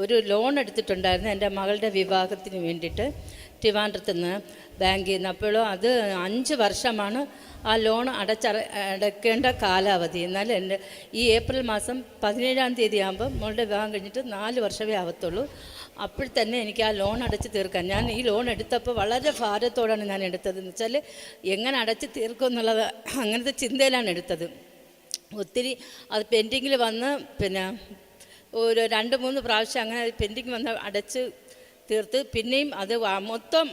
ഒരു ലോൺ എടുത്തിട്ടുണ്ടായിരുന്നു എൻ്റെ മകളുടെ വിവാഹത്തിന് വേണ്ടിയിട്ട് ട്രിവാൻഡ്രത്ത് നിന്ന് ബാങ്കിൽ നിന്ന്. അപ്പോഴും അത് 5 വർഷമാണ് ആ ലോൺ അടയ്ക്കേണ്ട കാലാവധി. എന്നാൽ എൻ്റെ ഈ ഏപ്രിൽ മാസം 17-ാം തീയതി ആകുമ്പോൾ മോളുടെ വിവാഹം കഴിഞ്ഞിട്ട് 4 വർഷമേ ആവത്തുള്ളൂ. അപ്പോൾ തന്നെ എനിക്ക് ആ ലോൺ അടച്ച് തീർക്കാൻ, ഞാൻ ഈ ലോൺ എടുത്തപ്പോൾ വളരെ ഭാരത്തോടാണ് ഞാൻ എടുത്തത്. എന്ന് വെച്ചാൽ എങ്ങനെ അടച്ച് തീർക്കും എന്നുള്ളത് അങ്ങനത്തെ ചിന്തയിലാണ് എടുത്തത്. ഒത്തിരി അത് പെൻഡിങ്ങിൽ വന്ന് പിന്നെ ഒരു 2-3 പ്രാവശ്യം അങ്ങനെ പെൻഡിങ് വന്ന് അടച്ച് തീർത്ത് പിന്നെയും അത് മൊത്തം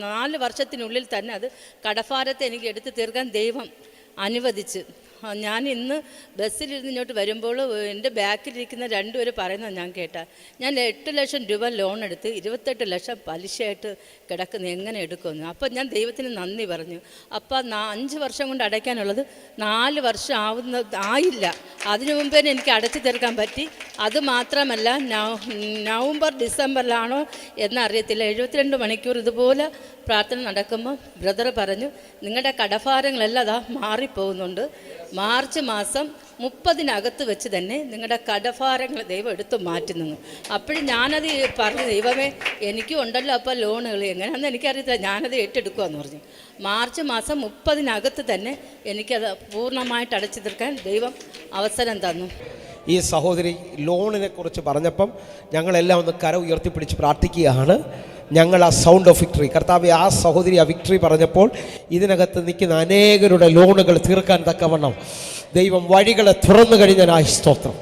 4 വർഷത്തിനുള്ളിൽ തന്നെ അത് കടഭാരത്തെ എനിക്ക് എടുത്ത് തീർക്കാൻ ദൈവം അനുവദിച്ച്. ഞാൻ ഇന്ന് ബസ്സിലിരുന്ന് ഇങ്ങോട്ട് വരുമ്പോൾ എൻ്റെ ബാക്കിലിരിക്കുന്ന 2 പേര് പറയുന്നത് ഞാൻ കേട്ടാൽ, ഞാൻ 8 ലക്ഷം രൂപ ലോൺ എടുത്ത് 28 ലക്ഷം പലിശയായിട്ട് കിടക്കുന്ന എങ്ങനെ എടുക്കുമെന്ന്. അപ്പം ഞാൻ ദൈവത്തിന് നന്ദി പറഞ്ഞു. അപ്പം 5 വർഷം കൊണ്ട് അടയ്ക്കാനുള്ളത് 4 വർഷം ആയില്ല. അതിനു മുമ്പേ എനിക്ക് അടച്ചു തീർക്കാൻ പറ്റി. അതുമാത്രമല്ല നവംബർ ഡിസംബറിലാണോ എന്നറിയത്തില്ല, 72 മണിക്കൂർ ഇതുപോലെ പ്രാർത്ഥന നടക്കുമ്പോൾ ബ്രദർ പറഞ്ഞു, നിങ്ങളുടെ കടഭാരങ്ങളെല്ലാം അതാ മാറിപ്പോകുന്നുണ്ട്. മാർച്ച് മാസം 30-നകത്ത് വെച്ച് തന്നെ നിങ്ങളുടെ കടഭാരങ്ങൾ ദൈവം എടുത്തു മാറ്റുന്നു. അപ്പോഴും ഞാനത് പറഞ്ഞു, ദൈവമേ എനിക്കും ഉണ്ടല്ലോ അപ്പോൾ ലോണുകൾ, എങ്ങനെയാണെന്ന് എനിക്കറിയത്തില്ല, ഞാനത് ഏറ്റെടുക്കുമെന്ന് പറഞ്ഞു. മാർച്ച് മാസം 30-നകത്ത് തന്നെ എനിക്കത് പൂർണ്ണമായിട്ട് അടച്ചു തീർക്കാൻ ദൈവം അവസരം തന്നു. ഈ സഹോദരി ലോണിനെ കുറിച്ച് പറഞ്ഞപ്പം ഞങ്ങളെല്ലാം ഒന്ന് കര ഉയർത്തിപ്പിടിച്ച് പ്രാർത്ഥിക്കുകയാണ്. ഞങ്ങൾ ആ സൗണ്ട് ഓഫ് വിക്ടറി, കർത്താവെ ആ സഹോദരി ആ വിക്ടറി പറഞ്ഞപ്പോൾ ഇതിനകത്ത് നിൽക്കുന്ന അനേകരുടെ ലോണുകൾ തീർക്കാൻ തക്കവണ്ണം ദൈവം വഴികളെ തുറന്നു കഴിഞ്ഞതിനായി സ്തോത്രം.